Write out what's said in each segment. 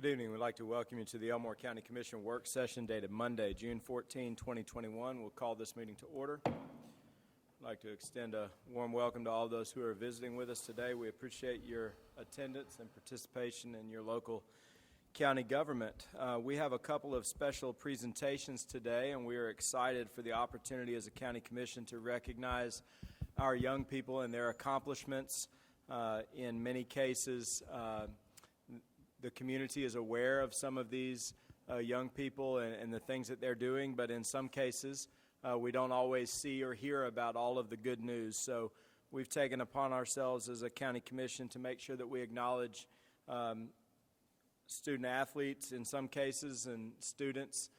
Good evening. We'd like to welcome you to the Elmore County Commission work session dated Monday, June 14, 2021. We'll call this meeting to order. I'd like to extend a warm welcome to all those who are visiting with us today. We appreciate your attendance and participation in your local county government. We have a couple of special presentations today, and we are excited for the opportunity as a county commission to recognize our young people and their accomplishments. In many cases, the community is aware of some of these young people and the things that they're doing, but in some cases, we don't always see or hear about all of the good news. So we've taken upon ourselves as a county commission to make sure that we acknowledge student athletes in some cases and students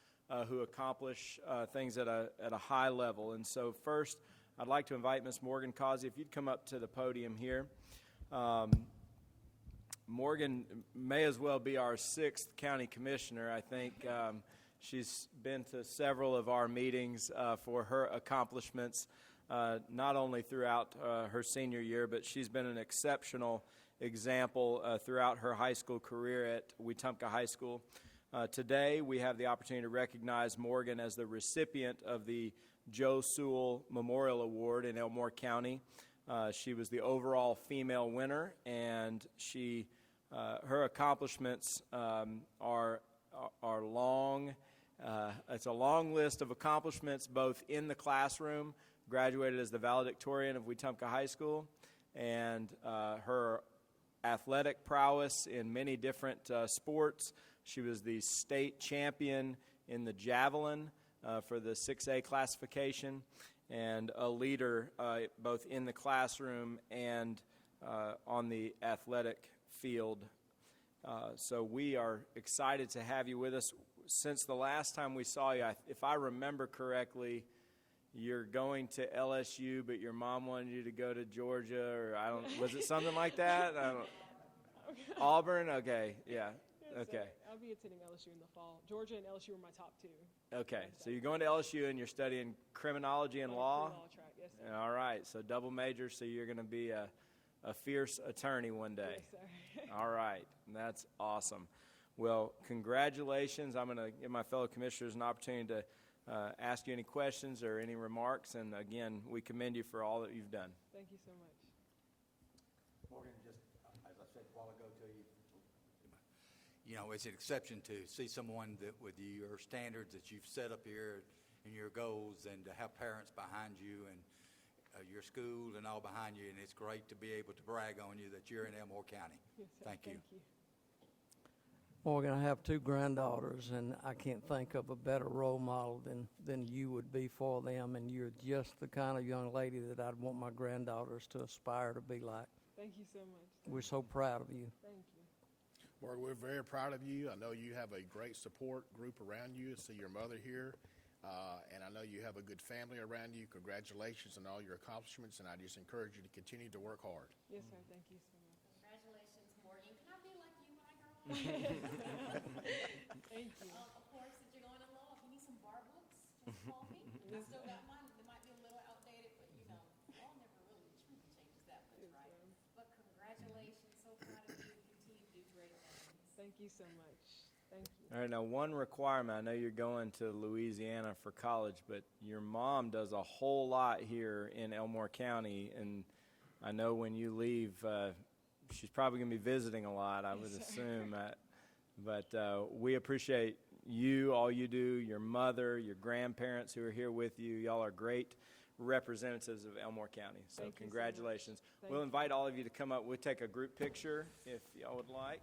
who accomplish things at a high level. And so first, I'd like to invite Ms. Morgan Causey, if you'd come up to the podium here. Morgan may as well be our 6th county commissioner. I think she's been to several of our meetings for her accomplishments, not only throughout her senior year, but she's been an exceptional example throughout her high school career at Wetumpka High School. Today, we have the opportunity to recognize Morgan as the recipient of the Joe Sewell Memorial Award in Elmore County. She was the overall female winner, and her accomplishments are long. It's a long list of accomplishments, both in the classroom, graduated as the valedictorian of Wetumpka High School, and her athletic prowess in many different sports. She was the state champion in the javelin for the 6A classification, and a leader both in the classroom and on the athletic field. So we are excited to have you with us. Since the last time we saw you, if I remember correctly, you're going to LSU, but your mom wanted you to go to Georgia, or was it something like that? Auburn? Okay, yeah. Okay. I'll be attending LSU in the fall. Georgia and LSU were my top 2. Okay, so you're going to LSU and you're studying criminology and law? Law track, yes, sir. All right, so double major, so you're going to be a fierce attorney one day. Yes, sir. All right, that's awesome. Well, congratulations. I'm going to give my fellow commissioners an opportunity to ask you any questions or any remarks, and again, we commend you for all that you've done. Thank you so much. Morgan, just as I said a while ago to you, it's an exception to see someone that with your standards that you've set up here and your goals, and to have parents behind you and your school and all behind you, and it's great to be able to brag on you that you're in Elmore County. Yes, sir. Thank you. Morgan, I have 2 granddaughters, and I can't think of a better role model than you would be for them, and you're just the kind of young lady that I'd want my granddaughters to aspire to be like. Thank you so much. We're so proud of you. Thank you. Morgan, we're very proud of you. I know you have a great support group around you. I see your mother here, and I know you have a good family around you. Congratulations on all your accomplishments, and I just encourage you to continue to work hard. Yes, sir. Thank you so much. Congratulations, Morgan. Can I be like you when I grow up? Thank you. Of course, since you're going to law, if you need some bar books, just call me. I still got mine. They might be a little outdated, but law never really truly changes that much, right? But congratulations. So proud of you. Continue to do great things. Thank you so much. Thank you. All right, now one requirement, I know you're going to Louisiana for college, but your mom does a whole lot here in Elmore County, and I know when you leave, she's probably going to be visiting a lot, I would assume. But we appreciate you, all you do, your mother, your grandparents who are here with you. Y'all are great representatives of Elmore County, so Thank you so congratulations. much. We'll invite all of you to come up. We'll take a group picture if y'all would like.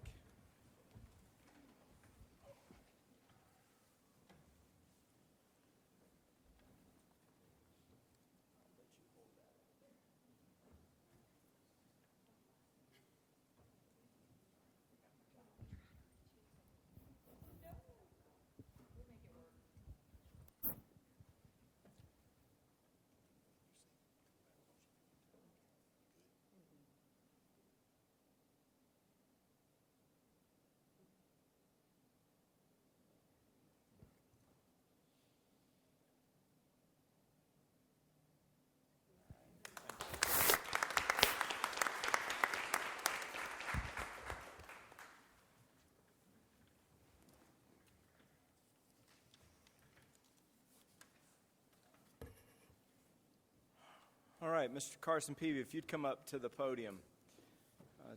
All right, Mr. Carson Peavy, if you'd come up to the podium.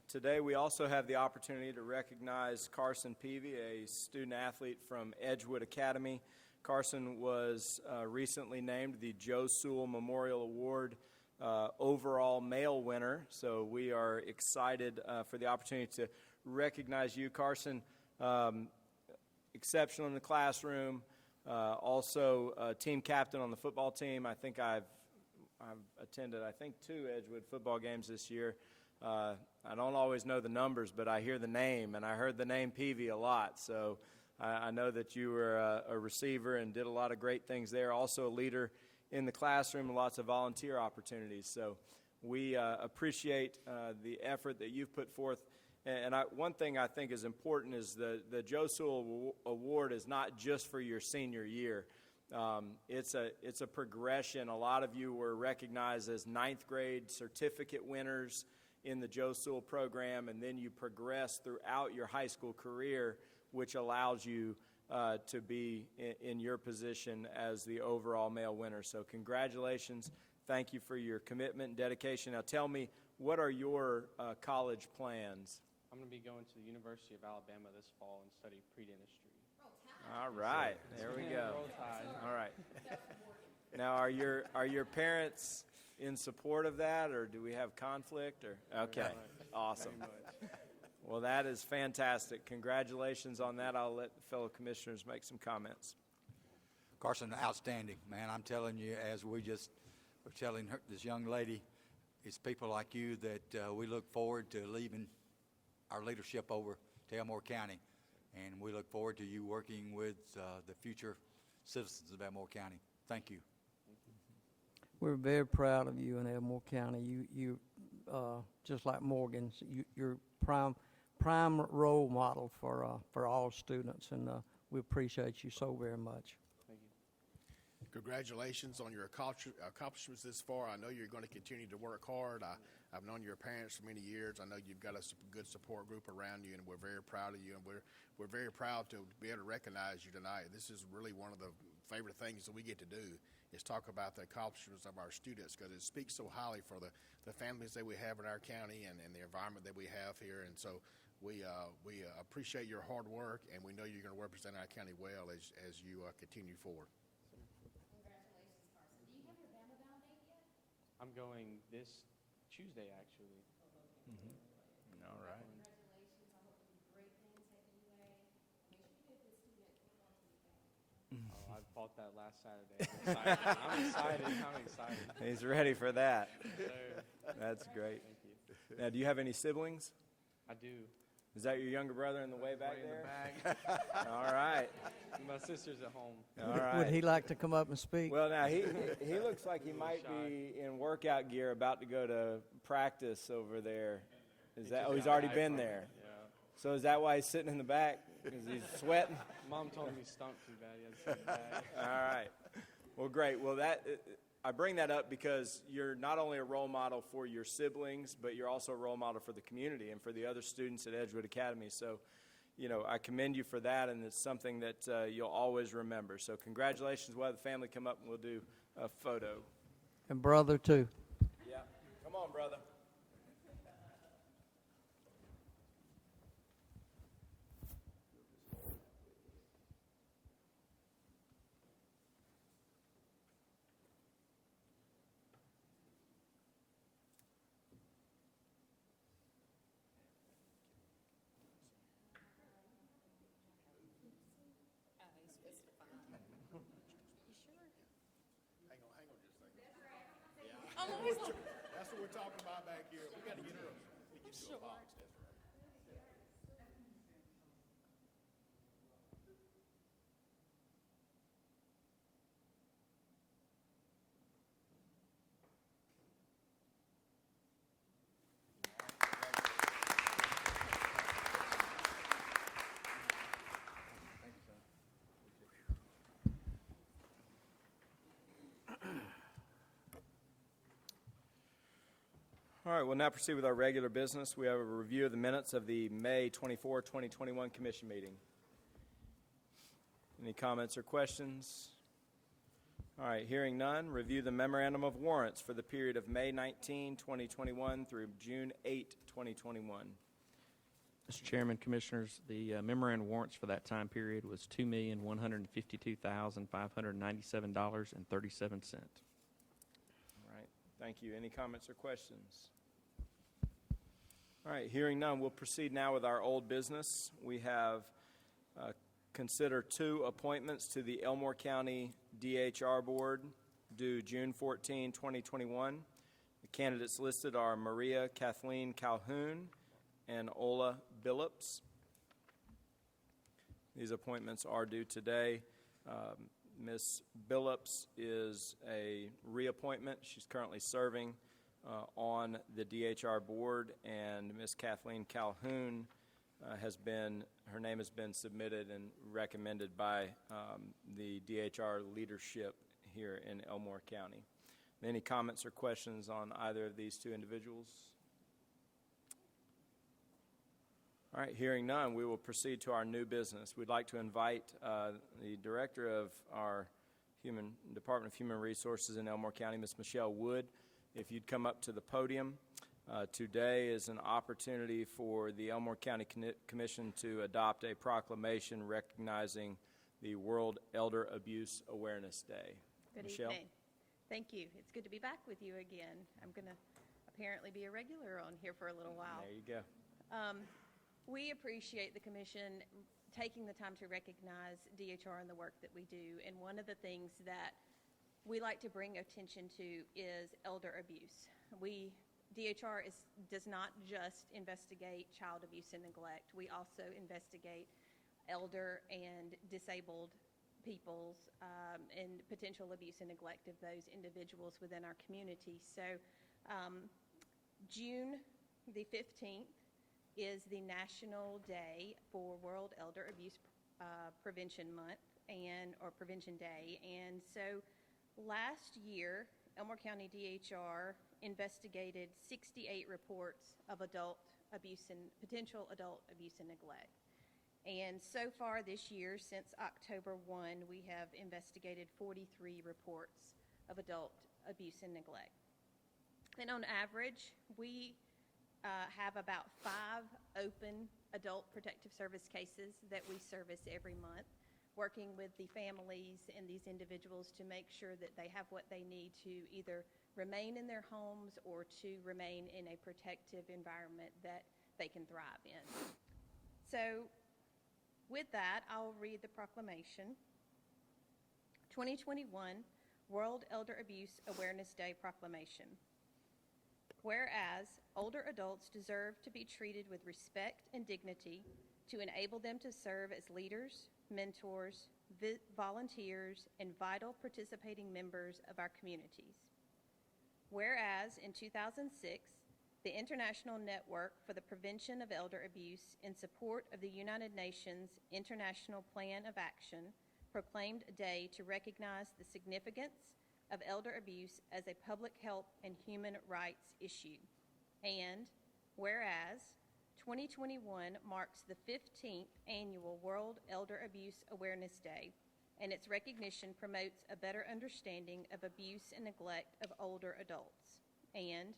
Today, we also have the opportunity to recognize Carson Peavy, a student athlete from Edgewood Academy. Carson was recently named the Joe Sewell Memorial Award overall male winner, so we are excited for the opportunity to recognize you, Carson. Exceptional in the classroom, also team captain on the football team. I think I've attended, 2 Edgewood football games this year. I don't always know the numbers, but I hear the name, and I heard the name Peavy a lot. So I know that you were a receiver and did a lot of great things there. Also a leader in the classroom and lots of volunteer opportunities. So we appreciate the effort that you've put forth. And one thing I think is important is the Joe Sewell Award is not just for your senior year. It's a progression. A lot of you were recognized as 9th grade certificate winners in the Joe Sewell program, and then you progress throughout your high school career, which allows you to be in your position as the overall male winner. So congratulations. Thank you for your commitment and dedication. Now tell me, what are your college plans? I'm going to be going to the University of Alabama this fall and study pre-dentistry. All right, there we go. Roll Tide. All right. Now, are your parents in support of that, or do we have conflict? Or okay, awesome. Well, that is fantastic. Congratulations on that. I'll let the fellow commissioners make some comments. Carson, outstanding, man. I'm telling you, as we just were telling this young lady, it's people like you that we look forward to leaving our leadership over to Elmore County. And we look forward to you working with the future citizens of Elmore County. Thank you. We're very proud of you in Elmore County. You just like Morgan, you're prime role model for all students, and we appreciate you so very much. Thank you. Congratulations on your accomplishments this far. I know you're going to continue to work hard. I've known your parents for many years. I know you've got a good support group around you, and we're very proud of you. And we're very proud to be able to recognize you tonight. This is really one of the favorite things that we get to do, is talk about the accomplishments of our students, because it speaks so highly for the families that we have in our county and the environment that we have here. And so we appreciate your hard work, and we know you're going to represent our county well as you continue forward. Congratulations, Carson. Do you have your Bama Bound date yet? I'm going this Tuesday, actually. All right. Congratulations. I hope you do great things at UA. Make sure you be a good student. Hold on to your family. Oh, I bought that last Saturday. I'm excited. He's ready for that. So, That's great. thank you. Now, do you have any siblings? I do. Is that your younger brother in the way back Right in there? the bag. All right. My sister's at home. All right. Would he like to come up and speak? Well, now he looks like he might be in workout gear, about to go to practice over there. Is that? Oh, he's already been there. Yeah. So is that why he's sitting in the back? Because he's sweating. Mom told me he stunk too bad. He had to sit in the bag. All right. Well, great. Well, I bring that up because you're not only a role model for your siblings, but you're also a role model for the community and for the other students at Edgewood Academy. So, I commend you for that, and it's something that you'll always remember. So congratulations. We'll have the family come up and we'll do a photo. And brother, too. Yeah. Come on, brother. Hang on just a second. That's what we're talking about back here. We got to get her. We get you a box. That's right. All right, we'll now proceed with our regular business. We have a review of the minutes of the May 24, 2021 commission meeting. Any comments or questions? All right, hearing none, review the memorandum of warrants for the period of May 19, 2021 through June 8, 2021. Mr. Chairman, Commissioners, the memorandum warrants for that time period was $2,152,597.37. All right, thank you. Any comments or questions? All right, hearing none, we'll proceed now with our old business. We have consider 2 appointments to the Elmore County DHR Board due June 14, 2021. The candidates listed are Maria Kathleen Calhoun and Ola Billups. These appointments are due today. Ms. Billups is a reappointment. She's currently serving on the DHR board, and Ms. Kathleen Calhoun her name has been submitted and recommended by the DHR leadership here in Elmore County. Any comments or questions on either of these 2 individuals? All right, hearing none, we will proceed to our new business. We'd like to invite the director of our Department of Human Resources in Elmore County, Ms. Michelle Wood, if you'd come up to the podium. Today is an opportunity for the Elmore County Commission to adopt a proclamation recognizing the World Elder Abuse Awareness Day. Good Michelle? evening. Thank you. It's good to be back with you again. I'm going to apparently be a regular on here for a little while. There you go. We appreciate the Commission taking the time to recognize DHR and the work that we do. And one of the things that we like to bring attention to is elder abuse. DHR does not just investigate child abuse and neglect. We also investigate elder and disabled people's and potential abuse and neglect of those individuals within our community. So June the 15th is the National Day for World Elder Abuse Prevention Month or Prevention Day. And so last year, Elmore County DHR investigated 68 reports of potential adult abuse and neglect. And so far this year, since October 1, we have investigated 43 reports of adult abuse and neglect. And on average, we have about 5 open adult protective service cases that we service every month, working with the families and these individuals to make sure that they have what they need to either remain in their homes or to remain in a protective environment that they can thrive in. So with that, I'll read the proclamation. 2021 World Elder Abuse Awareness Day Proclamation. Whereas older adults deserve to be treated with respect and dignity to enable them to serve as leaders, mentors, volunteers, and vital participating members of our communities. Whereas in 2006, the International Network for the Prevention of Elder Abuse in support of the United Nations International Plan of Action proclaimed a day to recognize the significance of elder abuse as a public health and human rights issue. And whereas 2021 marks the 15th annual World Elder Abuse Awareness Day, and its recognition promotes a better understanding of abuse and neglect of older adults. And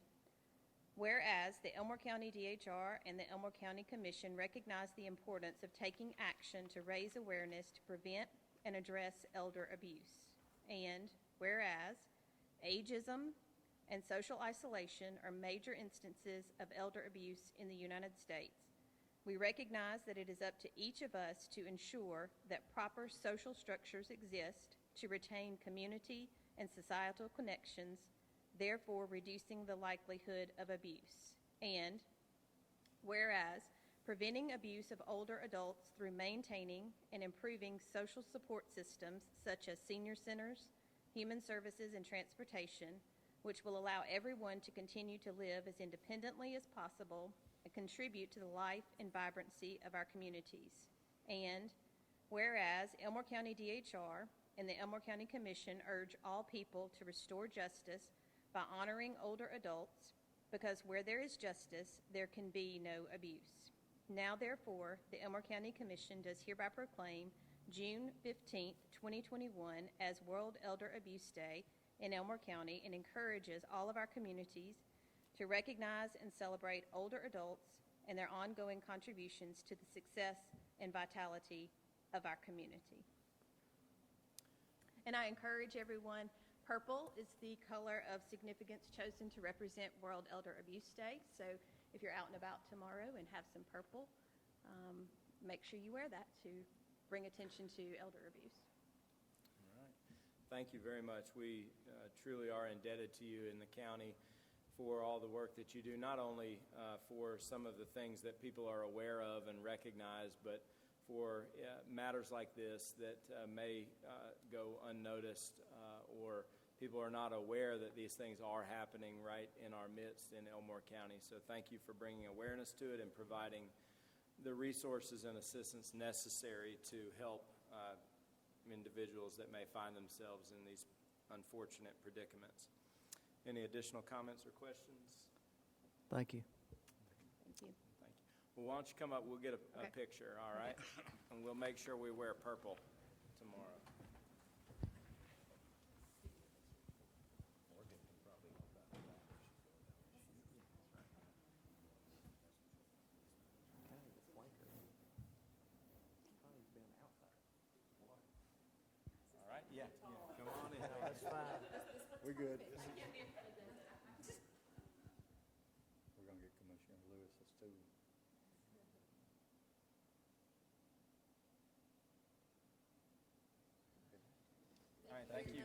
whereas the Elmore County DHR and the Elmore County Commission recognize the importance of taking action to raise awareness to prevent and address elder abuse. And whereas ageism and social isolation are major instances of elder abuse in the United States, we recognize that it is up to each of us to ensure that proper social structures exist to retain community and societal connections, therefore reducing the likelihood of abuse. And whereas preventing abuse of older adults through maintaining and improving social support systems such as senior centers, human services, and transportation, which will allow everyone to continue to live as independently as possible and contribute to the life and vibrancy of our communities. And whereas Elmore County DHR and the Elmore County Commission urge all people to restore justice by honoring older adults, because where there is justice, there can be no abuse. Now, therefore, the Elmore County Commission does hereby proclaim June 15th, 2021 as World Elder Abuse Day in Elmore County and encourages all of our communities to recognize and celebrate older adults and their ongoing contributions to the success and vitality of our community. And I encourage everyone, purple is the color of significance chosen to represent World Elder Abuse Day. So if you're out and about tomorrow and have some purple, make sure you wear that to bring attention to elder abuse. All right. Thank you very much. We truly are indebted to you in the county for all the work that you do, not only for some of the things that people are aware of and recognize, but for matters like this that may go unnoticed or people are not aware that these things are happening right in our midst in Elmore County. So thank you for bringing awareness to it and providing the resources and assistance necessary to help individuals that may find themselves in these unfortunate predicaments. Any additional comments or questions? Thank you. Thank you. Thank you. Well, why don't you come up, we'll get a Okay. picture, all right? And we'll make sure we wear purple tomorrow. All right, yeah, come on in. That's fine. We're good. We're going to get Commissioner Lewis's too. All right, thank you.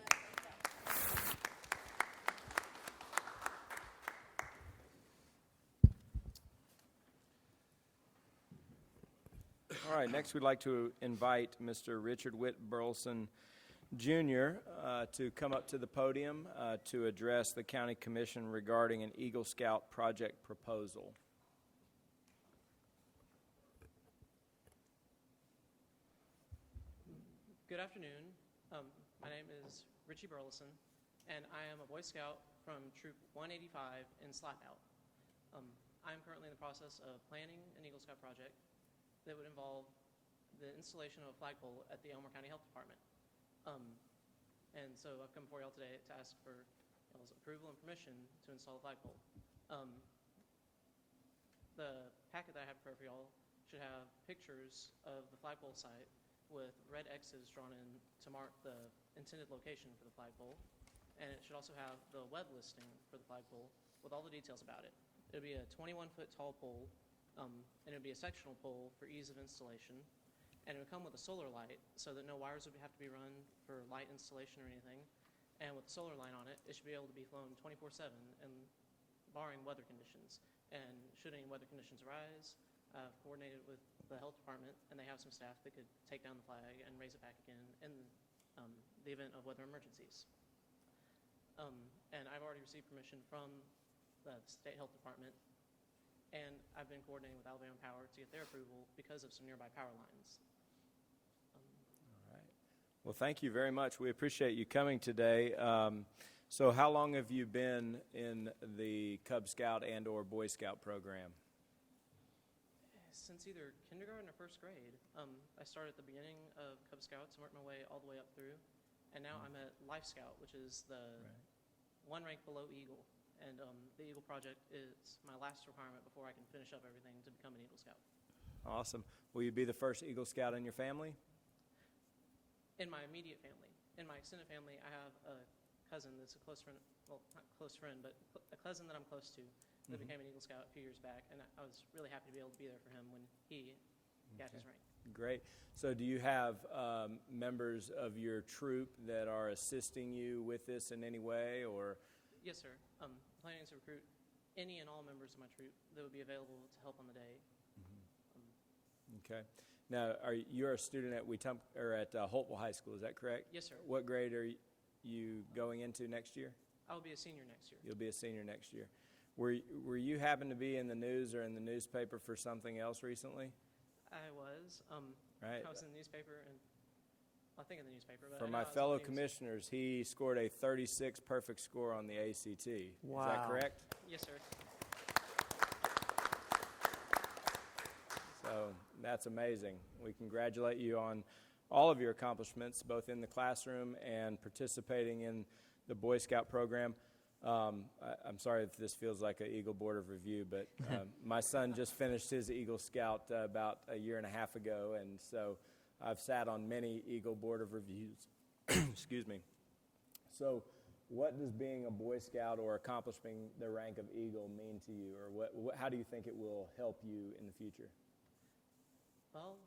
All right, next we'd like to invite Mr. Richard Whit Burleson Jr. To come up to the podium to address the County Commission regarding an Eagle Scout project proposal. Good afternoon. My name is Richie Burleson, and I am a Boy Scout from Troop 185 in Slapout. I'm currently in the process of planning an Eagle Scout project that would involve the installation of a flagpole at the Elmore County Health Department. And so I've come before y'all today to ask for y'all's approval and permission to install a flagpole. The packet that I have prepared for y'all should have pictures of the flagpole site with red X's drawn in to mark the intended location for the flagpole. And it should also have the web listing for the flagpole with all the details about it. It'll be a 21-foot tall pole, and it'll be a sectional pole for ease of installation. And it would come with a solar light so that no wires would have to be run for light installation or anything. And with the solar light on it, it should be able to be flown 24/7 and barring weather conditions. And should any weather conditions arise, I've coordinated with the health department, and they have some staff that could take down the flag and raise it back again in the event of weather emergencies. And I've already received permission from the state health department, and I've been coordinating with Alabama Power to get their approval because of some nearby power lines. All right. Well, thank you very much. We appreciate you coming today. So how long have you been in the Cub Scout and or Boy Scout program? Since either kindergarten or first grade. I started at the beginning of Cub Scouts and worked my way all the way up through. And now I'm at Life Scout, which is the one rank below Eagle. And the Eagle Project is my last requirement before I can finish up everything to become an Eagle Scout. Awesome. Will you be the first Eagle Scout in your family? In my immediate family. In my extended family, I have a cousin that's a close friend, well, not close friend, but a cousin that I'm close to that became an Eagle Scout a few years back, and I was really happy to be able to be there for him when he got his rank. Great. So do you have members of your troop that are assisting you with this in any way, or? Yes, sir. Planning to recruit any and all members of my troop that would be available to help on the day. Okay. Now, you're a student at Holtville High School, is that correct? Yes, sir. What grade are you going into next year? I will be a senior next year. You'll be a senior next year. Were you happen to be in the news or in the newspaper for something else recently? I was. Right. I was in the newspaper, and I think in the newspaper. But For I know my I was in fellow the news. commissioners, he scored a 36 perfect score on the ACT. Wow. Is that correct? Yes, sir. So that's amazing. We congratulate you on all of your accomplishments, both in the classroom and participating in the Boy Scout program. I'm sorry if this feels like an Eagle Board of Review, but my son just finished his Eagle Scout about a year and a half ago, and so I've sat on many Eagle Board of Reviews. Excuse me. So what does being a Boy Scout or accomplishing the rank of Eagle mean to you, or how do you think it will help you in the future? Well,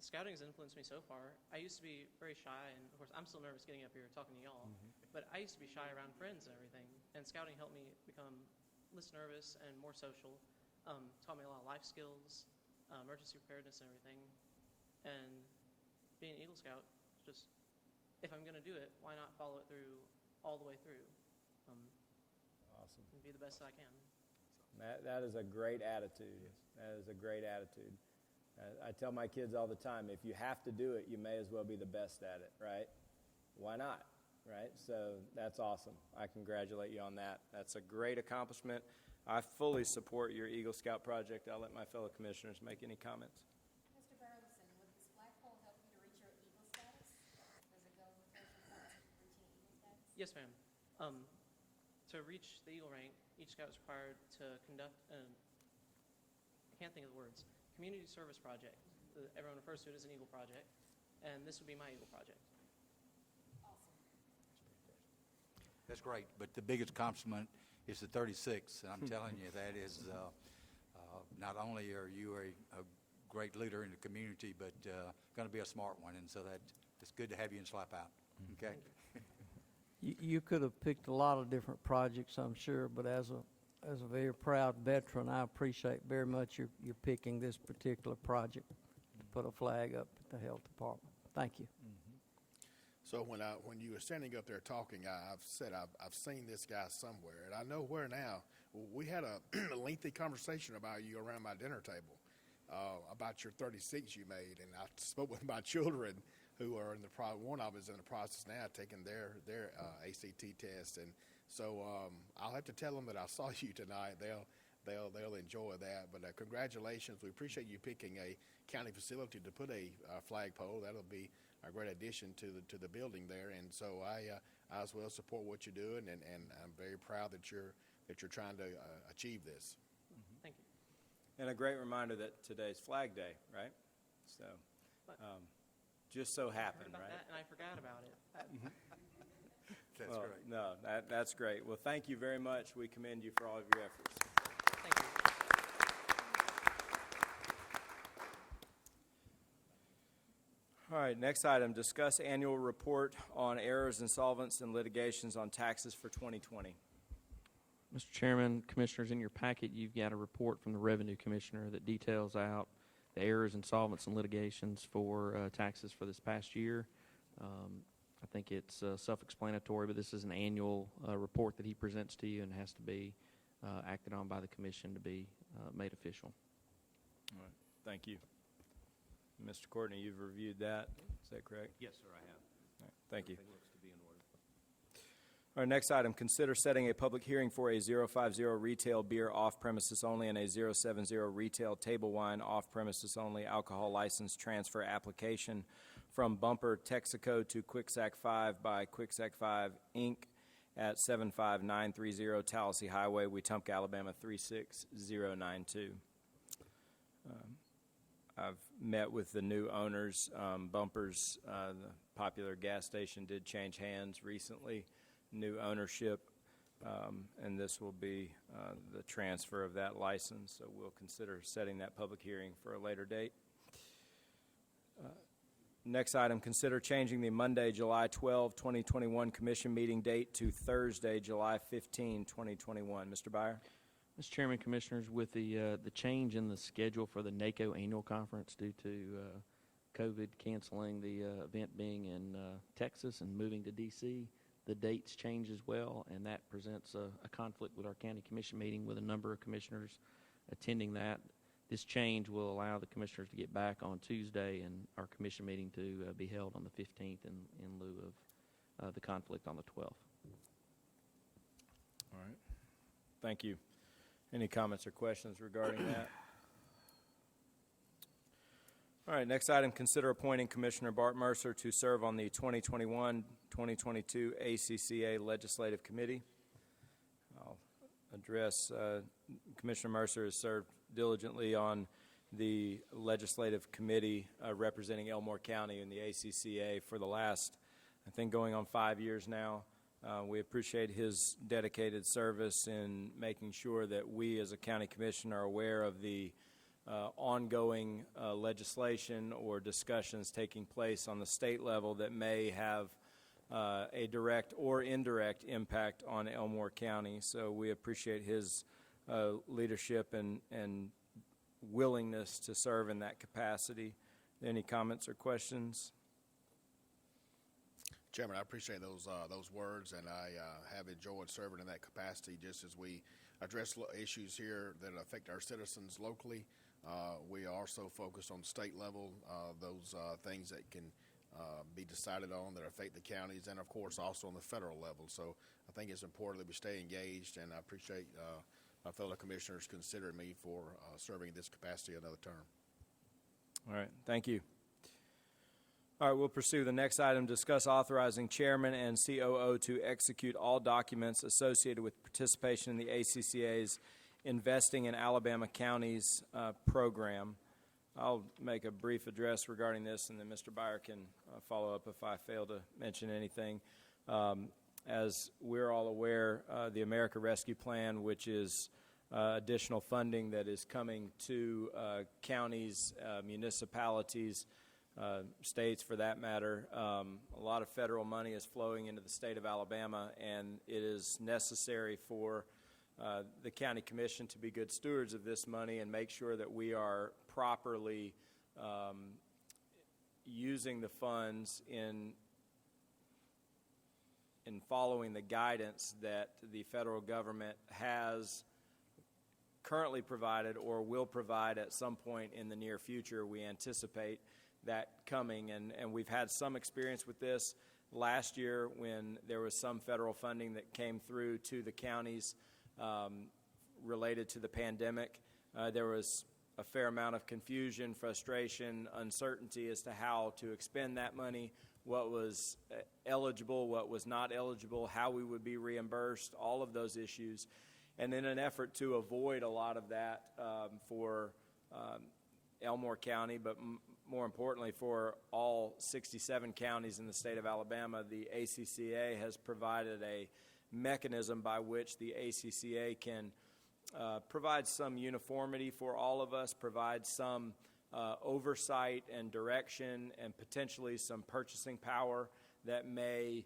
scouting has influenced me so far. I used to be very shy, and of course, I'm still nervous getting up here talking to y'all. But I used to be shy around friends and everything, and scouting helped me become less nervous and more social. Taught me a lot of life skills, emergency preparedness, and everything. And being an Eagle Scout, just if I'm going to do it, why not follow it through all the way through? Awesome. And be the best that I can. That is a great attitude. That is a great attitude. I tell my kids all the time, if you have to do it, you may as well be the best at it, right? Why not, right? So that's awesome. I congratulate you on that. That's a great accomplishment. I fully support your Eagle Scout project. I'll let my fellow commissioners make any comments. Mr. Burleson, would this flagpole help you to reach your Eagle status? Does it go with first requirement to reaching Eagle status? Yes, ma'am. To reach the Eagle rank, each scout is required to conduct I can't think of the words, community service project. Everyone refers to it as an Eagle project, and this would be my Eagle project. Awesome. That's great, but the biggest accomplishment is the 36, and I'm telling you, that is, not only are you a great leader in the community, but going to be a smart one, and so it's good to have you in Slap Out, okay? You could have picked a lot of different projects, I'm sure, but as a very proud veteran, I appreciate very much you're picking this particular project to put a flag up at the health department. Thank you. So when you were standing up there talking, I've said I've seen this guy somewhere, and I know where now. We had a lengthy conversation about you around my dinner table, about your 36 you made, and I spoke with my children who are in one of us in the process now taking their ACT test, and so I'll have to tell them that I saw you tonight. They'll enjoy that. But congratulations. We appreciate you picking a county facility to put a flagpole. That'll be a great addition to the building there. And so I as well support what you're doing, and I'm very proud that you're trying to achieve this. Thank you. And a great reminder that today's Flag Day, right? So just so I heard happened, about right? that, and I forgot about it. That's Well, great. No, that's great. Well, thank you very much. We commend you for all of your efforts. Thank you. All right, next item, discuss annual report on errors, insolvents, and litigations on taxes for 2020. Mr. Chairman, Commissioners, in your packet, you've got a report from the Revenue Commissioner that details out the errors, insolvents, and litigations for taxes for this past year. I think it's self-explanatory, but this is an annual report that he presents to you and has to be acted on by the Commission to be made official. All right, thank you. Mr. Courtney, you've reviewed that. Is that correct? Yes, sir, I have. All right, thank you. Everything looks to be in order. Our next item, consider setting a public hearing for a 050 retail beer off-premises only and a 070 retail table wine off-premises only alcohol license transfer application from Bumper Texaco to Quicsack 5 by Quicsack 5, Inc. at 75930 Tallahassee Highway, Wetumpka, Alabama 36092. I've met with the new owners. Bumpers, the popular gas station, did change hands recently. New ownership, and this will be the transfer of that license. So we'll consider setting that public hearing for a later date. Next item, consider changing the Monday, July 12, 2021 commission meeting date to Thursday, July 15, 2021. Mr. Byer? Mr. Chairman, Commissioners, with the change in the schedule for the NACO annual conference due to COVID canceling the event being in Texas and moving to D.C., the dates change as well, and that presents a conflict with our county commission meeting with a number of commissioners attending that. This change will allow the commissioners to get back on Tuesday and our commission meeting to be held on the 15th in lieu of the conflict on the 12th. All right. Thank you. Any comments or questions regarding that? All right, next item, consider appointing Commissioner Bart Mercer to serve on the 2021-2022 ACCA Legislative Committee. I'll address, Commissioner Mercer has served diligently on the Legislative Committee representing Elmore County in the ACCA for the last, I think, going on 5 years now. We appreciate his dedicated service in making sure that we as a county commission are aware of the ongoing legislation or discussions taking place on the state level that may have a direct or indirect impact on Elmore County. So we appreciate his leadership and willingness to serve in that capacity. Any comments or questions? Chairman, I appreciate those words, and I have enjoyed serving in that capacity. Just as we address issues here that affect our citizens locally, we are also focused on state level, those things that can be decided on that affect the counties, and of course also on the federal level. So I think it's important that we stay engaged, and I appreciate my fellow commissioners considering me for serving in this capacity another term. All right, thank you. All right, we'll pursue the next item, discuss authorizing chairman and COO to execute all documents associated with participation in the ACCA's Investing in Alabama Counties program. I'll make a brief address regarding this, and then Mr. Byer can follow up if I fail to mention anything. As we're all aware, the America Rescue Plan, which is additional funding that is coming to counties, municipalities, states for that matter. A lot of federal money is flowing into the state of Alabama, and it is necessary for the county commission to be good stewards of this money and make sure that we are properly using the funds in following the guidance that the federal government has currently provided or will provide at some point in the near future. We anticipate that coming, and we've had some experience with this last year when there was some federal funding that came through to the counties related to the pandemic. There was a fair amount of confusion, frustration, uncertainty as to how to expend that money, what was eligible, what was not eligible, how we would be reimbursed, all of those issues. And in an effort to avoid a lot of that for Elmore County, but more importantly for all 67 counties in the state of Alabama, the ACCA has provided a mechanism by which the ACCA can provide some uniformity for all of us, provide some oversight and direction, and potentially some purchasing power that may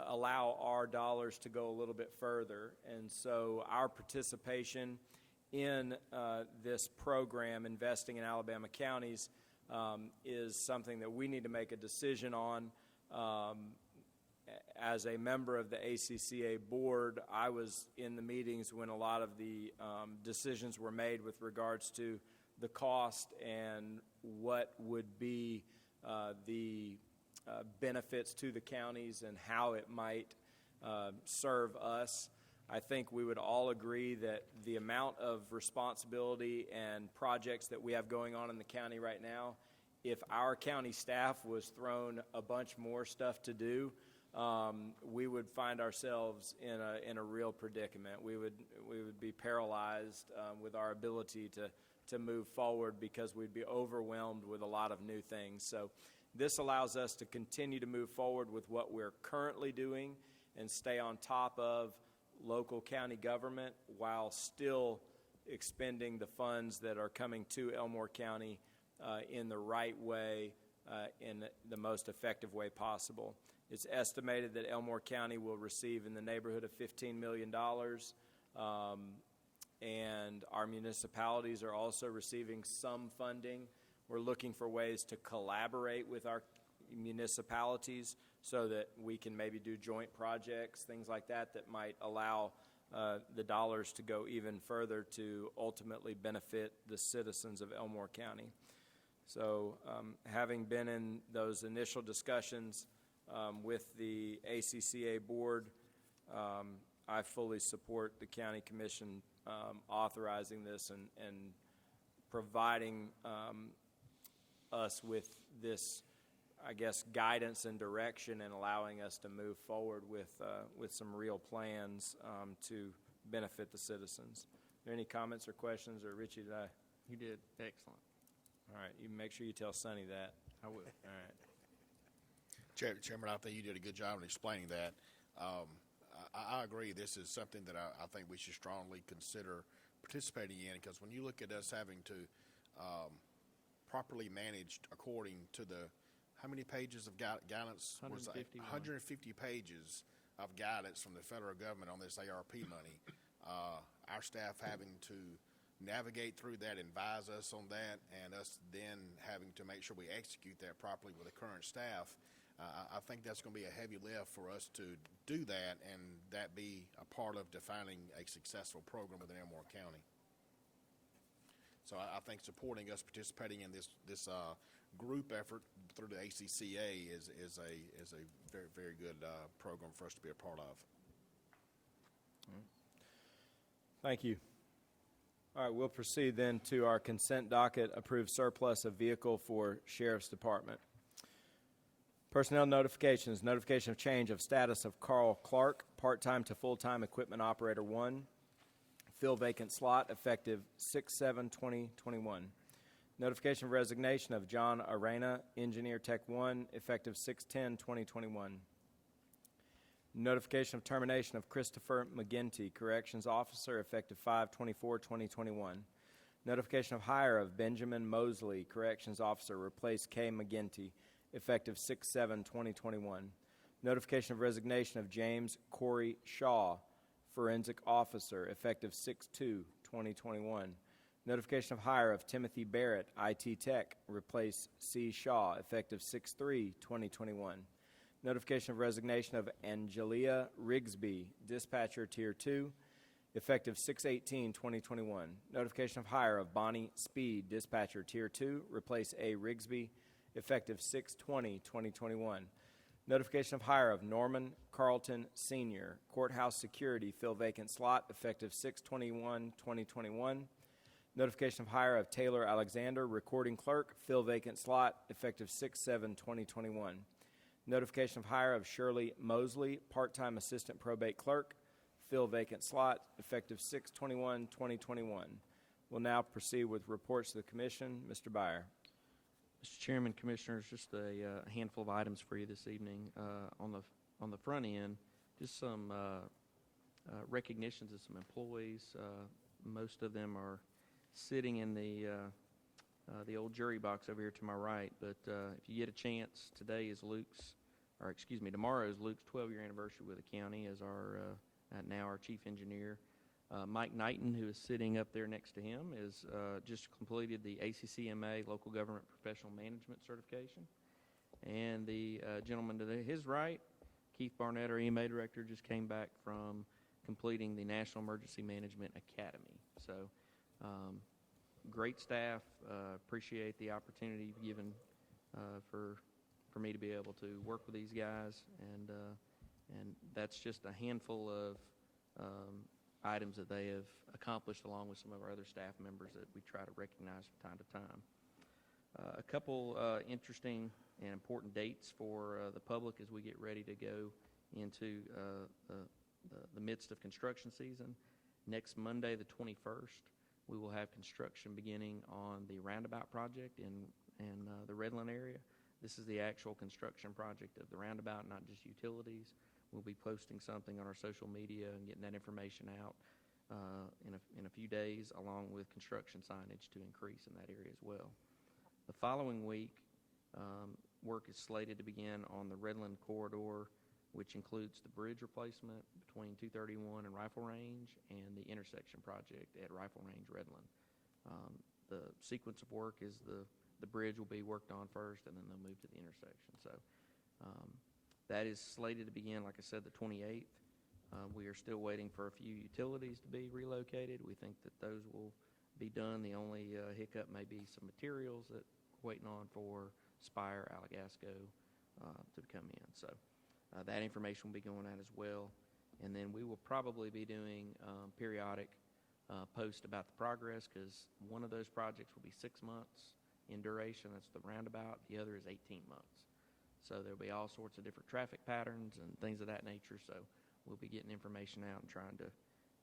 allow our dollars to go a little bit further. And so our participation in this program, Investing in Alabama Counties, is something that we need to make a decision on. As a member of the ACCA board, I was in the meetings when a lot of the decisions were made with regards to the cost and what would be the benefits to the counties and how it might serve us. I think we would all agree that the amount of responsibility and projects that we have going on in the county right now, if our county staff was thrown a bunch more stuff to do, we would find ourselves in a real predicament. We would be paralyzed with our ability to move forward because we'd be overwhelmed with a lot of new things. So this allows us to continue to move forward with what we're currently doing and stay on top of local county government while still expending the funds that are coming to Elmore County in the right way, in the most effective way possible. It's estimated that Elmore County will receive in the neighborhood of $15 million, and our municipalities are also receiving some funding. We're looking for ways to collaborate with our municipalities so that we can maybe do joint projects, things like that, that might allow the dollars to go even further to ultimately benefit the citizens of Elmore County. So having been in those initial discussions with the ACCA board, I fully support the county commission authorizing this and providing us with this, I guess, guidance and direction, and allowing us to move forward with some real plans to benefit the citizens. Are there any comments or questions? Or Richie, did I? You did excellent. All right, you make sure you tell Sonny that. I will. All right. Chairman, I think you did a good job in explaining that. I agree. This is something that I think we should strongly consider participating in, because when you look at us having to properly managed according to how many pages of guidance? 151. 150 pages of guidance from the federal government on this ARP money. Our staff having to navigate through that, advise us on that, and us then having to make sure we execute that properly with the current staff. I think that's going to be a heavy lift for us to do that, and that be a part of defining a successful program within Elmore County. So I think supporting us participating in this group effort through the ACCA is a very, very good program for us to be a part of. Thank you. All right, we'll proceed then to our consent docket, approved surplus of vehicle for Sheriff's Department. Personnel notifications, notification of change of status of Carl Clark, part-time to full-time equipment operator 1, fill vacant slot effective 6/7/2021. Notification of resignation of John Arena, engineer tech 1, effective 6/10/2021. Notification of termination of Christopher McGinty, corrections officer, effective 5/24/2021. Notification of hire of Benjamin Mosley, corrections officer, replace Kay McGinty, effective 6/7/2021. Notification of resignation of James Corey Shaw, forensic officer, effective 6/2/2021. Notification of hire of Timothy Barrett, IT tech, replace C. Shaw, effective 6/3/2021. Notification of resignation of Angelia Rigsby, dispatcher tier 2, effective 6/18/2021. Notification of hire of Bonnie Speed, dispatcher tier 2, replace A. Rigsby, effective 6/20/2021. Notification of hire of Norman Carlton Sr., courthouse security, fill vacant slot, effective 6/21/2021. Notification of hire of Taylor Alexander, recording clerk, fill vacant slot, effective 6/7/2021. Notification of hire of Shirley Mosley, part-time assistant probate clerk, fill vacant slot, effective 6/21/2021. We'll now proceed with reports to the commission. Mr. Byer. Mr. Chairman, Commissioners, just a handful of items for you this evening. On the front end, just some recognitions of some employees. Most of them are sitting in the old jury box over here to my right. But if you get a chance, tomorrow is Luke's 12-year anniversary with the county as now our chief engineer. Mike Knighton, who is sitting up there next to him, is just completed the ACCMA Local Government Professional Management Certification. And the gentleman to his right, Keith Barnett, our EMA director, just came back from completing the National Emergency Management Academy. So great staff. Appreciate the opportunity given for me to be able to work with these guys. And that's just a handful of items that they have accomplished, along with some of our other staff members that we try to recognize from time to time. A couple interesting and important dates for the public as we get ready to go into the midst of construction season. Next Monday, the 21st, we will have construction beginning on the roundabout project in the Redland area. This is the actual construction project of the roundabout, not just utilities. We'll be posting something on our social media and getting that information out in a few days, along with construction signage to increase in that area as well. The following week, work is slated to begin on the Redland corridor, which includes the bridge replacement between 231 and Rifle Range and the intersection project at Rifle Range Redland. The sequence of work is the bridge will be worked on first, and then they'll move to the intersection. So that is slated to begin, like I said, the 28th. We are still waiting for a few utilities to be relocated. We think that those will be done. The only hiccup may be some materials that we're waiting on for Spire, Alagasco to come in. So that information will be going out as well. And then we will probably be doing periodic posts about the progress, because one of those projects will be 6 months in duration. That's the roundabout. The other is 18 months. So there'll be all sorts of different traffic patterns and things of that nature. So we'll be getting information out and trying to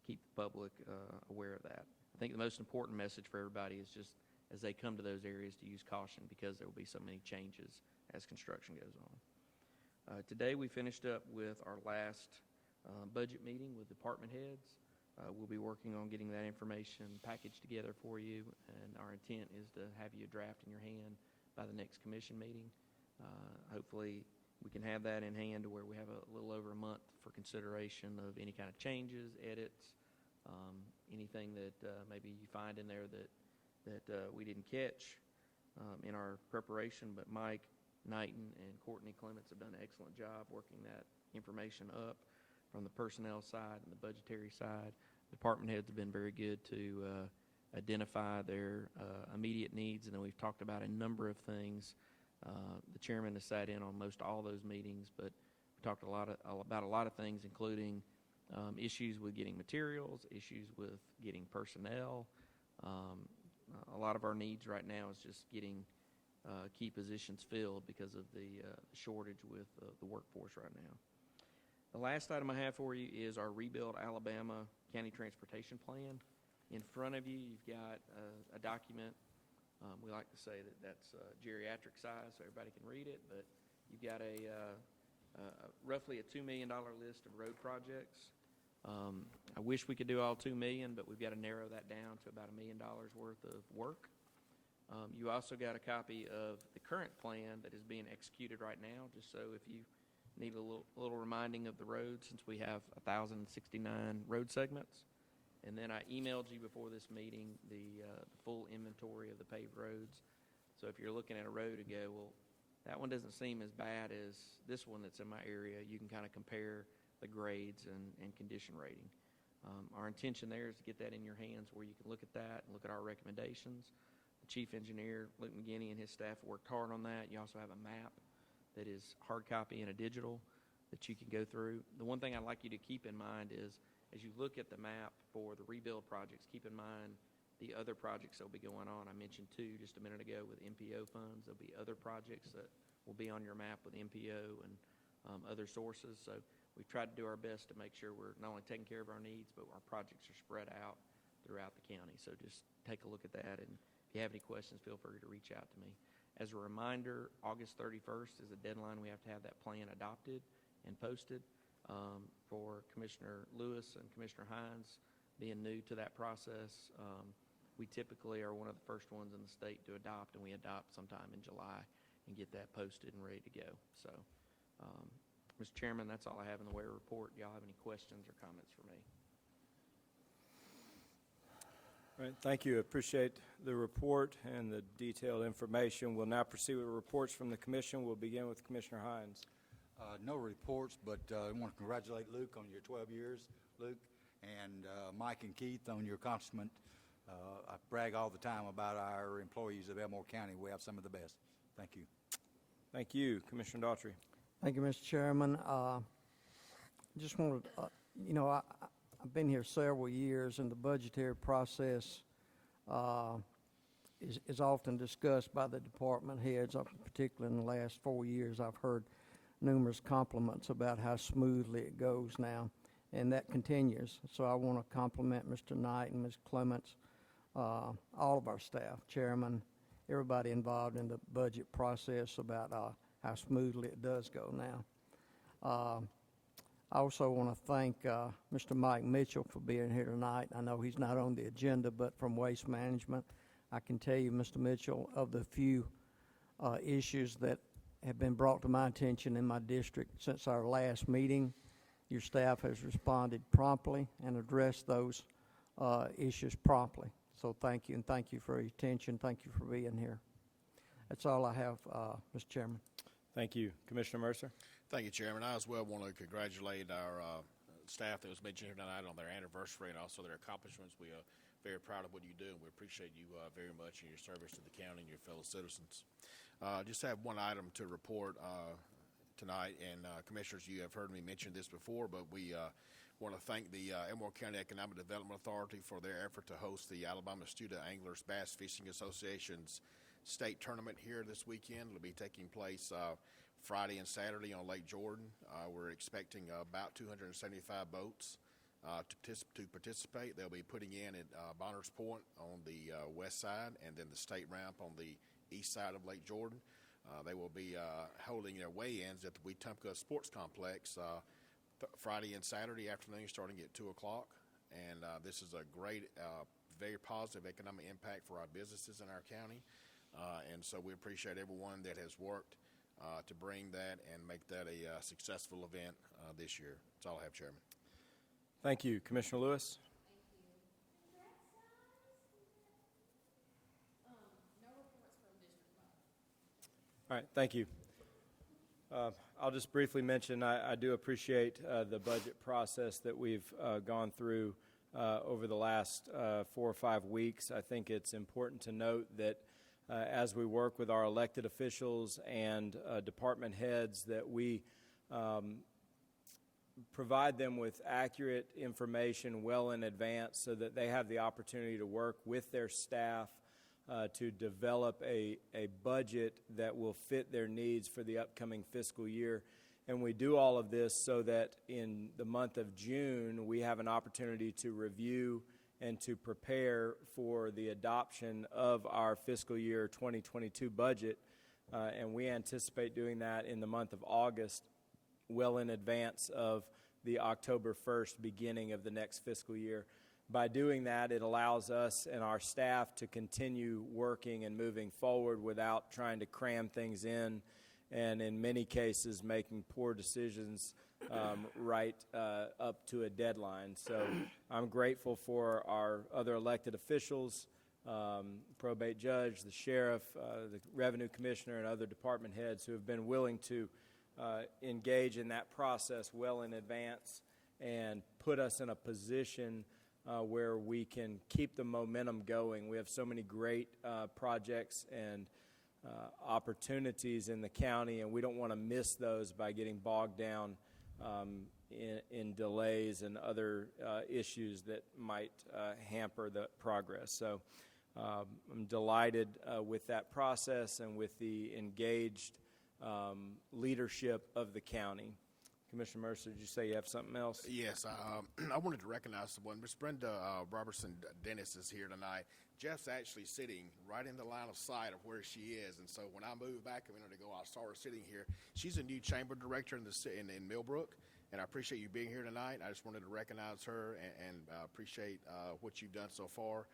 keep the public aware of that. I think the most important message for everybody is just as they come to those areas to use caution because there will be so many changes as construction goes on. Today we finished up with our last budget meeting with department heads. We'll be working on getting that information packaged together for you, and our intent is to have you a draft in your hand by the next commission meeting. Hopefully we can have that in hand to where we have a little over a month for consideration of any kind of changes, edits, anything that maybe you find in there that we didn't catch in our preparation. But Mike Knighton and Courtney Clements have done an excellent job working that information up from the personnel side and the budgetary side. Department heads have been very good to identify their immediate needs, and then we've talked about a number of things. The chairman has sat in on most all those meetings, but we talked about a lot of things, including issues with getting materials, issues with getting personnel. A lot of our needs right now is just getting key positions filled because of the shortage with the workforce right now. The last item I have for you is our Rebuild Alabama County Transportation Plan. In front of you, you've got a document. We like to say that that's geriatric size so everybody can read it, but you've got roughly a $2 million list of road projects. I wish we could do all $2 million, but we've got to narrow that down to about $1 million worth of work. You also got a copy of the current plan that is being executed right now, just so if you need a little reminding of the road, since we have 1,069 road segments. And then I emailed you before this meeting the full inventory of the paved roads. So if you're looking at a road to go, well, that one doesn't seem as bad as this one that's in my area. You can kind of compare the grades and condition rating. Our intention there is to get that in your hands where you can look at that and look at our recommendations. The chief engineer, Luke McGinney, and his staff worked hard on that. You also have a map that is hard copy and a digital that you can go through. The one thing I'd like you to keep in mind is as you look at the map for the rebuild projects, keep in mind the other projects that will be going on. I mentioned two just a minute ago with MPO funds. There'll be other projects that will be on your map with MPO and other sources. So we've tried to do our best to make sure we're not only taking care of our needs, but our projects are spread out throughout the county. So just take a look at that, and if you have any questions, feel free to reach out to me. As a reminder, August 31st is the deadline. We have to have that plan adopted and posted. For Commissioner Lewis and Commissioner Hines being new to that process, we typically are one of the first ones in the state to adopt, and we adopt sometime in July and get that posted and ready to go. So, Mr. Chairman, that's all I have in the way of report. Do y'all have any questions or comments for me? All right, thank you. Appreciate the report and the detailed information. We'll now proceed with reports from the commission. We'll begin with Commissioner Hines. No reports, but I want to congratulate Luke on your 12 years, Luke, and Mike and Keith on your accomplishment. I brag all the time about our employees of Elmore County. We have some of the best. Thank you. Thank you. Commissioner Daughtry. Thank you, Mr. Chairman. Just wanted, I've been here several years, and the budgetary process is often discussed by the department heads, particularly in the last 4 years. I've heard numerous compliments about how smoothly it goes now, and that continues. So I want to compliment Mr. Knight and Ms. Clements, all of our staff, chairman, everybody involved in the budget process about how smoothly it does go now. I also want to thank Mr. Mike Mitchell for being here tonight. I know he's not on the agenda, but from Waste Management, I can tell you, Mr. Mitchell, of the few issues that have been brought to my attention in my district since our last meeting, your staff has responded promptly and addressed those issues promptly. So thank you, and thank you for your attention. Thank you for being here. That's all I have, Mr. Chairman. Thank you. Commissioner Mercer. Thank you, Chairman. I as well want to congratulate our staff that was mentioned here tonight on their anniversary and also their accomplishments. We are very proud of what you do, and we appreciate you very much in your service to the county and your fellow citizens. Just have one item to report tonight, and Commissioners, you have heard me mention this before, but we want to thank the Elmore County Economic Development Authority for their effort to host the Alabama Student Anglers Bass Fishing Association's state tournament here this weekend. It'll be taking place Friday and Saturday on Lake Jordan. We're expecting about 275 boats to participate. They'll be putting in at Bonners Point on the west side, and then the state ramp on the east side of Lake Jordan. They will be holding their weigh-ins at the Wetumpka Sports Complex Friday and Saturday afternoon starting at 2 o'clock. And this is a great, very positive economic impact for our businesses in our county. And so we appreciate everyone that has worked to bring that and make that a successful event this year. That's all I have, Chairman. Thank you. Commissioner Lewis? No reports from District 5. All right, thank you. I'll just briefly mention I do appreciate the budget process that we've gone through over the last 4 or 5 weeks. I think it's important to note that as we work with our elected officials and department heads, that we provide them with accurate information well in advance so that they have the opportunity to work with their staff to develop a budget that will fit their needs for the upcoming fiscal year. And we do all of this so that in the month of June, we have an opportunity to review and to prepare for the adoption of our fiscal year 2022 budget. And we anticipate doing that in the month of August, well in advance of the October 1st beginning of the next fiscal year. By doing that, it allows us and our staff to continue working and moving forward without trying to cram things in, and in many cases making poor decisions right up to a deadline. So I'm grateful for our other elected officials, probate judge, the sheriff, the revenue commissioner, and other department heads who have been willing to engage in that process well in advance and put us in a position where we can keep the momentum going. We have so many great projects and opportunities in the county, and we don't want to miss those by getting bogged down in delays and other issues that might hamper the progress. So I'm delighted with that process and with the engaged leadership of the county. Commissioner Mercer, did you say you have something else? Yes, I wanted to recognize someone. Miss Brenda Robertson Dennis is here tonight. Jeff's actually sitting right in the line of sight of where she is, and so when I moved back a minute ago, I saw her sitting here. She's a new chamber director in Millbrook, and I appreciate you being here tonight. I just wanted to recognize her and appreciate what you've done so far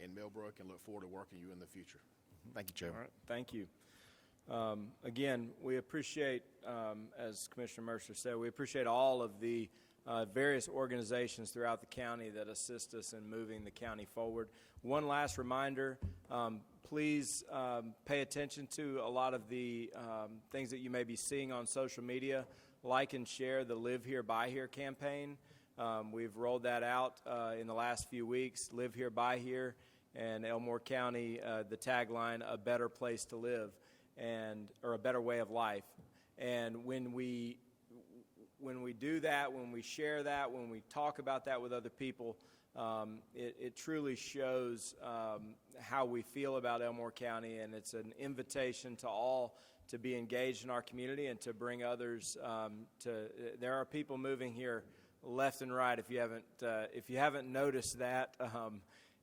in Millbrook, and look forward to working with you in the future. Thank you, Chairman. All right, thank you. Again, we appreciate, as Commissioner Mercer said, we appreciate all of the various organizations throughout the county that assist us in moving the county forward. One last reminder, please pay attention to a lot of the things that you may be seeing on social media. Like and share the Live Here, Buy Here campaign. We've rolled that out in the last few weeks, Live Here, Buy Here, and Elmore County, the tagline, a better place to live. Or a better way of life. And when we do that, when we share that, when we talk about that with other people, it truly shows how we feel about Elmore County, and it's an invitation to all to be engaged in our community and to bring others there are people moving here left and right. If you haven't noticed that,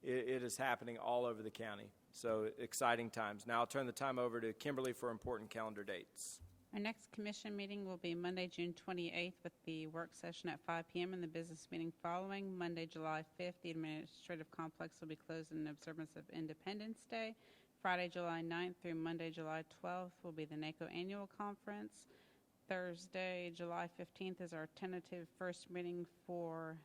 it is happening all over the county. So exciting times. Now I'll turn the time over to Kimberly for important calendar dates. Our next commission meeting will be Monday, June 28th, with the work session at 5 p.m. and the business meeting following. Monday, July 5th, the administrative complex will be closed in observance of Independence Day. Friday, July 9th through Monday, July 12th will be the NACO annual conference. Thursday, July 15th is our tentative first meeting for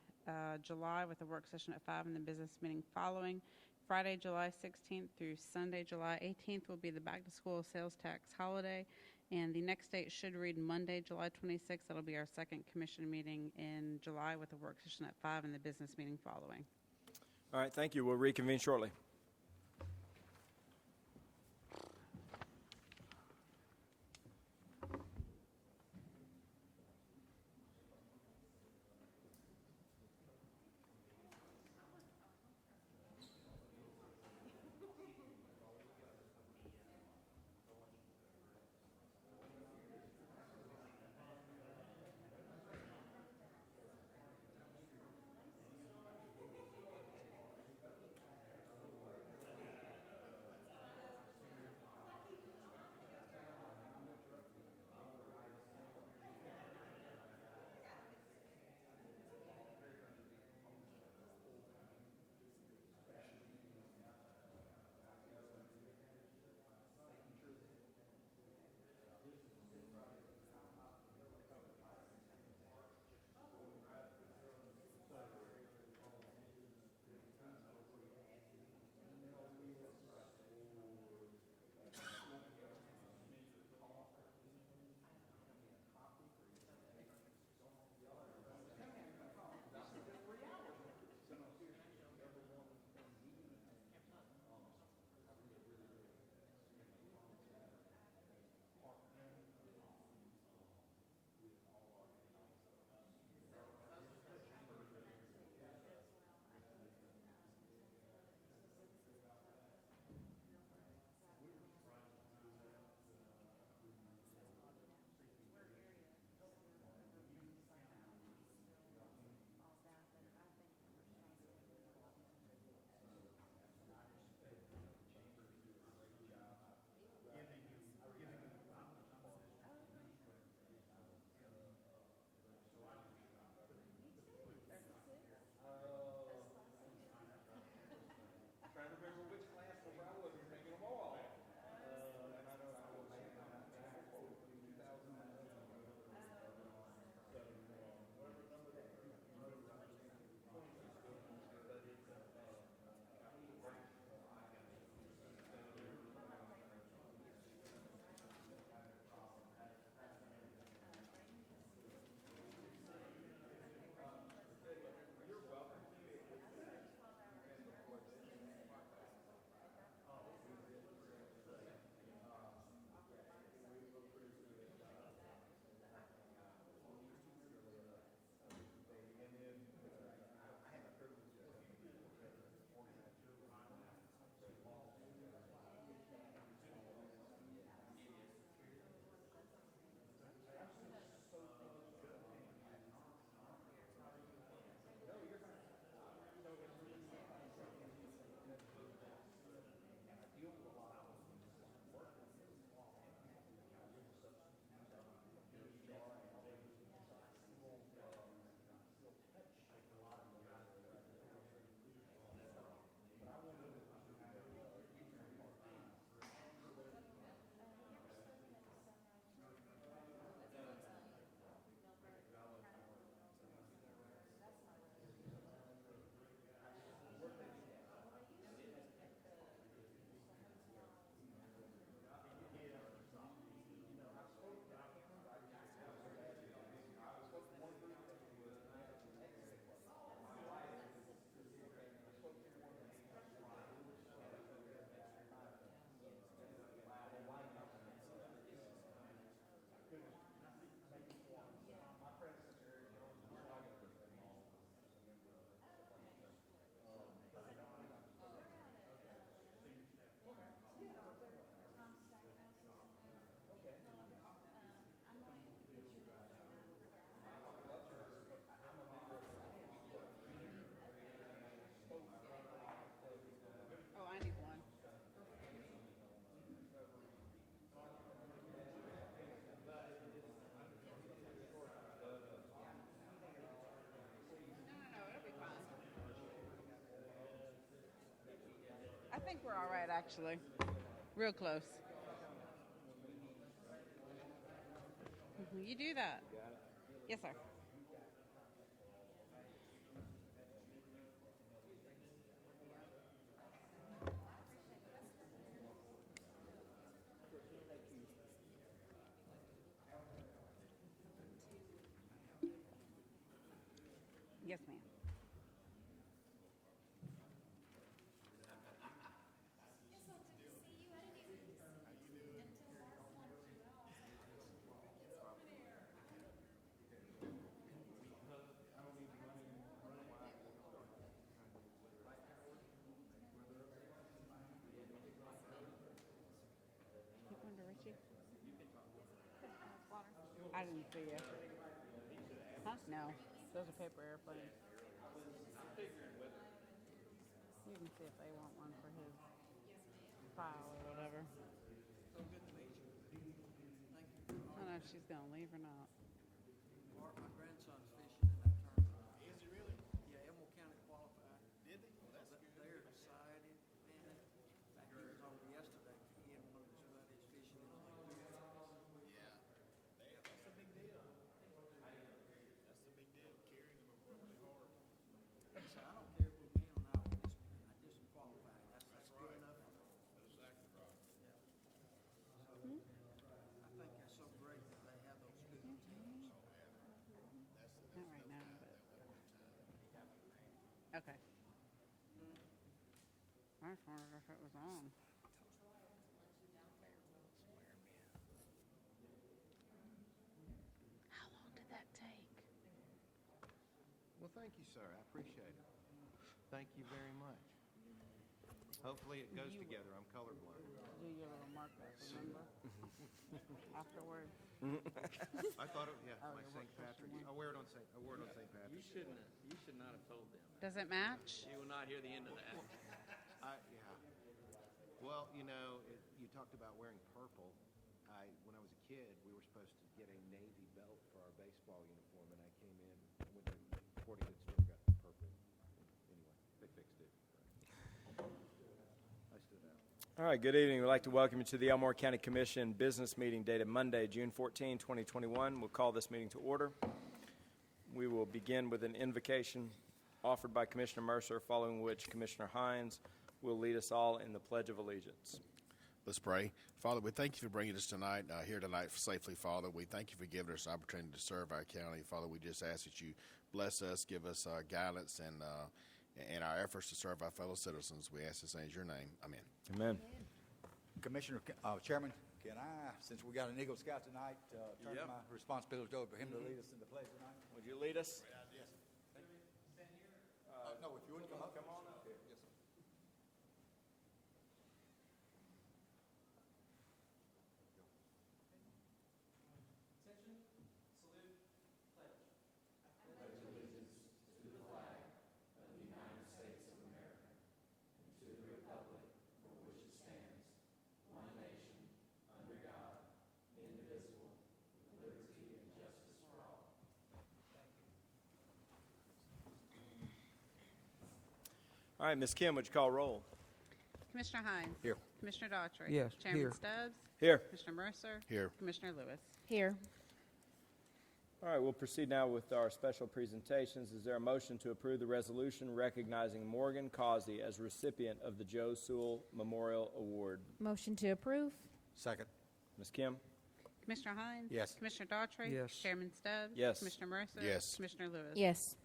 July, with a work session at 5 and the business meeting following. Friday, July 16th through Sunday, July 18th will be the back-to-school sales tax holiday. And the next date should read Monday, July 26th. That'll be our second commission meeting in July, with a work session at 5 and the business meeting following. All right, thank you. We'll reconvene shortly. right, actually. Real close. You do that. Yes, sir. Yes, ma'am. Keep under Richie. I didn't see you. Huh? No. Those are paper airplanes. You can see if they want one for his file or whatever. I don't know if she's going to leave or not. Mark, my grandson's fishing in that tournament. Is he really? Yeah, Elmore County qualified. Did they? Well, that's good. They're decided, man. In fact, he was over yesterday. He and one of his buddies fishing in the lake. Yeah. That's a big deal. That's a big deal. Carrying them are really hard. So I don't care if we win or not, I just qualified. That's good enough. That's exactly right. I think that's so great that they have those good teams. Not right now, but. Okay. I just wondered if it was on. How long did that take? Well, thank you, sir. I appreciate it. Thank you very much. Hopefully it goes together. I'm colorblind. Do your little mark up, remember? Afterwards. I thought it, yeah, Oh, my your St. work session Patrick's. one. I wear it on St. You Patrick's. you should not have told them. Does it match? You will not hear the end of that. Yeah. Well, you know, you talked about wearing purple. When I was a kid, we were supposed to get a Navy belt for our baseball uniform, and I came in, I went to the sporting goods store, got purple. Anyway, they fixed it. I stood out. All right, good evening. We'd like to welcome you to the Elmore County Commission business meeting dated Monday, June 14, 2021. We'll call this meeting to order. We will begin with an invocation offered by Commissioner Mercer, following which Commissioner Hines will lead us all in the Pledge of Allegiance. Let's pray. Father, we thank you for bringing us tonight, here tonight safely, Father. We thank you for giving us an opportunity to serve our county. Father, we just ask that you bless us, give us guidance, and our efforts to serve our fellow citizens. We ask this in your name. Amen. Amen. Commissioner, Chairman, can I, since we got an Eagle Scout tonight, turn Yep. my responsibility over to him to lead us in the pledge tonight? Would you lead us? No, if you would come up. Come on up. Yes, sir. All right, Ms. Kim, would you call roll? Commissioner Hines. Here. Commissioner Daughtry. Yes, Chairman here. Stubbs. Here. Commissioner Mercer. Here. Commissioner Lewis. Here. All right, we'll proceed now with our special presentations. Is there a motion to approve the resolution recognizing Morgan Causey as recipient of the Joe Sewell Memorial Award? Motion to approve? Second. Ms. Kim? Commissioner Hines. Yes. Commissioner Daughtry. Yes. Chairman Stubbs. Yes. Commissioner Mercer. Yes. Commissioner Lewis. Yes.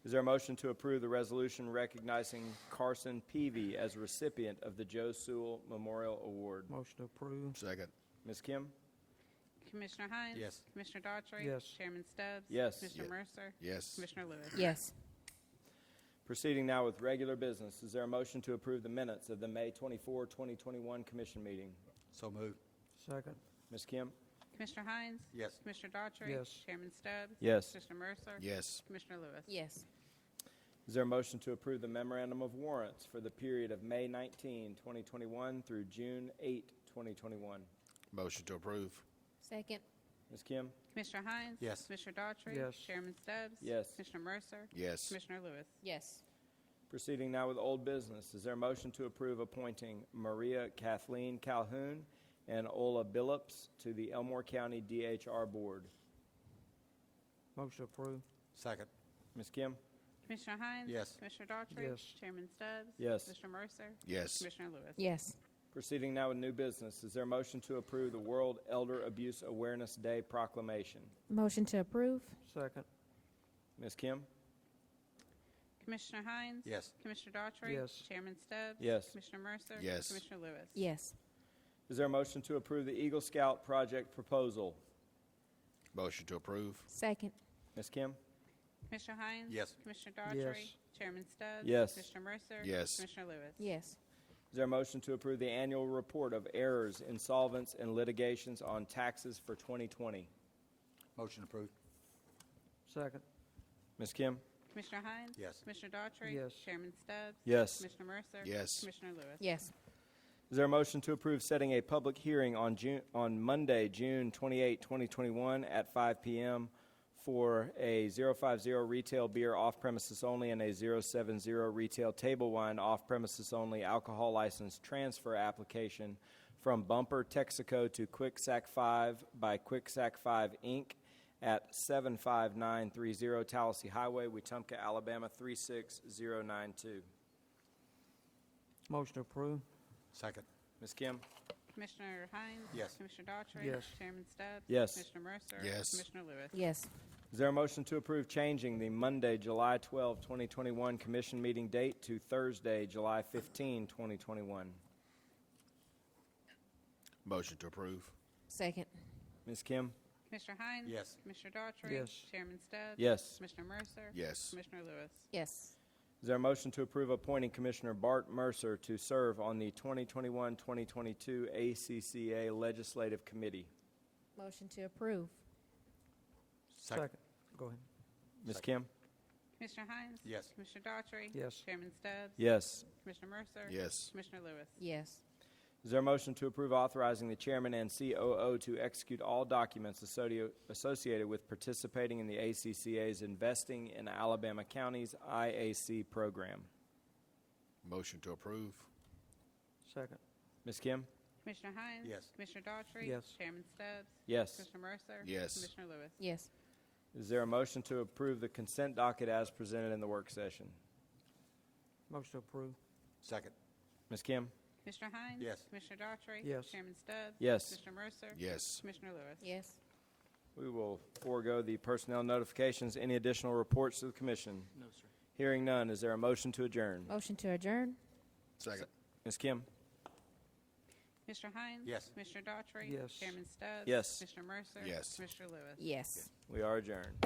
Is there a motion to approve the resolution recognizing Carson Peavy as recipient of the Joe Sewell Memorial Award? Motion approved. Second. Ms. Kim? Commissioner Hines. Yes. Commissioner Daughtry. Yes. Chairman Stubbs. Yes. Commissioner Mercer. Yes. Commissioner Lewis. Yes. Proceeding now with regular business. Is there a motion to approve the minutes of the May 24, 2021 Commission meeting? So moved. Second. Ms. Kim? Commissioner Hines. Yes. Commissioner Daughtry. Yes. Chairman Stubbs. Yes. Commissioner Mercer. Yes. Commissioner Lewis. Yes. Is there a motion to approve the memorandum of warrants for the period of May 19, 2021 through June 8, 2021? Motion to approve. Second. Ms. Kim? Commissioner Hines. Yes. Commissioner Daughtry. Yes. Chairman Stubbs. Yes. Commissioner Mercer. Yes. Commissioner Lewis. Yes. Proceeding now with old business. Is there a motion to approve appointing Maria Kathleen Calhoun and Ola Billups to the Elmore County DHR Board? Motion approved. Second. Ms. Kim? Commissioner Hines? Yes. Commissioner Daughtry? Yes. Chairman Stubbs? Yes. Mr. Mercer? Yes. Commissioner Lewis? Yes. Proceeding now with new business. Is there a motion to approve the World Elder Abuse Awareness Day proclamation? Motion to approve? Second. Ms. Kim? Commissioner Hines? Yes. Commissioner Daughtry? Yes. Chairman Stubbs? Yes. Commissioner Mercer? Yes. Commissioner Lewis? Yes. Is there a motion to approve the Eagle Scout project proposal? Motion to approve. Second. Ms. Kim? Commissioner Hines? Yes. Commissioner Daughtry? Yes. Chairman Stubbs? Yes. Commissioner Mercer? Yes. Commissioner Lewis? Yes. Is there a motion to approve the annual report of errors, insolvents, and litigations on taxes for 2020? Motion approved. Second. Ms. Kim? Commissioner Hines? Yes. Commissioner Daughtry? Yes. Chairman Stubbs? Yes. Commissioner Mercer? Yes. Commissioner Lewis? Yes. Is there a motion to approve setting a public hearing on Monday, June 28, 2021 at 5 p.m. for a 050 retail beer off-premises only and a 070 retail table wine off-premises only alcohol license transfer application from Bumper Texaco to Quick Sack 5 by Quick Sack 5, Inc. at 75930 Tallahassee Highway, Wetumpka, Alabama 36092. Motion approved. Second. Ms. Kim? Commissioner Hines? Yes. Commissioner Daughtry? Yes. Chairman Stubbs? Yes. Commissioner Mercer? Yes. Commissioner Lewis? Yes. Is there a motion to approve changing the Monday, July 12, 2021 commission meeting date to Thursday, July 15, 2021? Motion to approve. Second. Ms. Kim? Commissioner Hines? Yes. Commissioner Daughtry? Yes. Chairman Stubbs? Yes. Commissioner Mercer? Yes. Commissioner Lewis? Yes. Is there a motion to approve appointing Commissioner Bart Mercer to serve on the 2021-2022 ACCA Legislative Committee? Motion to approve? Second. Go ahead. Ms. Kim? Commissioner Hines? Yes. Commissioner Daughtry? Yes. Chairman Stubbs? Yes. Commissioner Mercer? Yes. Commissioner Lewis? Yes. Is there a motion to approve authorizing the chairman and COO to execute all documents associated with participating in the ACCA's Investing in Alabama Counties IAC program? Motion to approve. Second. Ms. Kim? Commissioner Hines? Yes. Commissioner Daughtry? Yes. Chairman Stubbs? Yes. Commissioner Mercer? Yes. Commissioner Lewis? Yes. Is there a motion to approve the consent docket as presented in the work session? Motion approved. Second. Ms. Kim? Commissioner Hines? Yes. Commissioner Daughtry? Yes. Chairman Stubbs? Yes. Commissioner Mercer? Yes. Commissioner Lewis? Yes. We will forego the personnel notifications. Any additional reports to the commission? No, sir. Hearing none, is there a motion to adjourn? Motion to adjourn? Second. Ms. Kim? Commissioner Hines? Yes. Commissioner Daughtry? Yes. Chairman Stubbs? Yes. Commissioner Mercer? Yes. Commissioner Lewis? Yes. We are adjourned.